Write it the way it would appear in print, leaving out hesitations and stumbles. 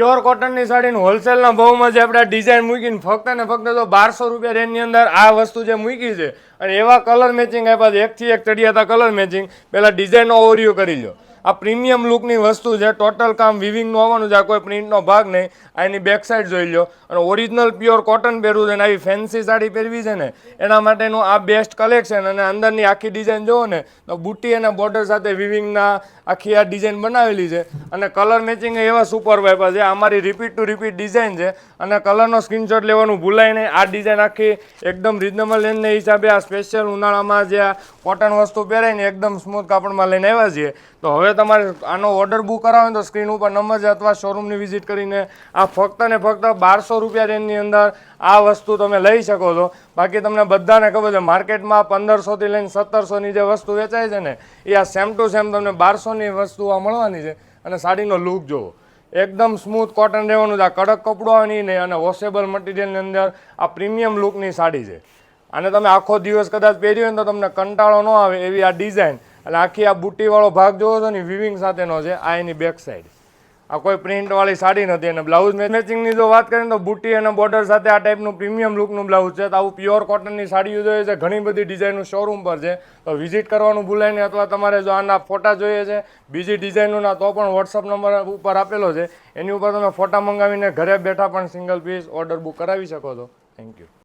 Pure કોટનની સાડીનું હોલસેલના ભાવમાં જે આપણે ડિઝાઇન મૂકીને ફક્ત ને ફક્ત તો 1200 રૂપિયા રેન્જની અંદર આ વસ્તુ જે મૂકી છે અને એવા કલર મેચિંગ આપ્યા છે, એકથી એક ચડિયાતા કલર મેચિંગ. પહેલાં ડિઝાઇનનો ઓવરવ્યૂ કરી લો. આ પ્રીમિયમ લુકની વસ્તુ છે, ટોટલ કામ વિવિંગનું આવવાનું છે, આ કોઈ પ્રિન્ટનો ભાગ નહીં. આ એની બેક સાઈડ જોઈ લો અને ઓરિજિનલ પ્યોર કોટન પહેરવું છે ને આવી ફેન્સી સાડી પહેરવી છે ને એના માટેનું આ બેસ્ટ કલેક્શન. અને અંદરની આખી ડિઝાઇન જુઓ ને તો બુટ્ટી અને બોર્ડર સાથે વિવિંગના આખી આ ડિઝાઇન બનાવેલી છે અને કલર મેચિંગ એવા સુપર આપ્યા છે. અમારી રિપીટ ટુ રિપીટ ડિઝાઇન છે અને કલરનો સ્ક્રીનશોટ લેવાનું ભૂલાય નહીં. આ ડિઝાઇન આખી એકદમ રિઝનેબલ રેન્જના હિસાબે આ સ્પેશિયલ ઉનાળામાં જે આ કોટન વસ્તુ પહેરાય ને એકદમ સ્મૂથ કાપડમાં લઈને આવ્યા છીએ. તો હવે તમારે આનો ઓર્ડર બુક કરાવો તો સ્ક્રીન ઉપર નંબર છે અથવા શોરૂમની વિઝિટ કરીને આ ફક્ત ને ફક્ત 1200 રૂપિયા રેન્જની અંદર આ વસ્તુ તમે લઈ શકો છો. બાકી તમને બધાને ખબર છે માર્કેટમાં 1500થી લઈને 1700ની જે વસ્તુ વેચાય છે ને એ આ સેમ ટુ સેમ તમને 1200ની વસ્તુ આ મળવાની છે. અને સાડીનો લુક જુઓ, એકદમ સ્મૂથ કોટન રહેવાનું છે, આ કડક કપડું આવવાની નહીં અને વોશેબલ મટીરિયલની અંદર આ પ્રીમિયમ લુકની સાડી છે. અને તમે આખો દિવસ કદાચ પહેરી હોય ને તો તમને કંટાળો ન આવે એવી આ ડિઝાઇન. અને આખી આ બુટ્ટીવાળો ભાગ જોવો છો ને વિવિંગ સાથેનો છે. આ એની બેક સાઈડ, આ કોઈ પ્રિન્ટવાળી સાડી નથી. અને બ્લાઉઝ મેચિંગની જો વાત કરીએ તો બુટ્ટી અને બોર્ડર સાથે આ ટાઈપનું પ્રીમિયમ લુકનું બ્લાઉઝ છે. તો આવું પ્યોર કોટનની સાડીઓ જોઈએ છે, ઘણી બધી ડિઝાઇનનું શોરૂમ પર છે. તો વિઝિટ કરવાનું ભૂલાય નહીં. અથવા તમારે જો આના ફોટા જોઈએ છે બીજી ડિઝાઇનોના તો પણ વોટ્સઅપ નંબર ઉપર આપેલો છે, એની ઉપર તમે ફોટા મંગાવીને ઘરે બેઠા પણ સિંગલ પીસ ઓર્ડર બુક કરાવી શકો છો. Thank you.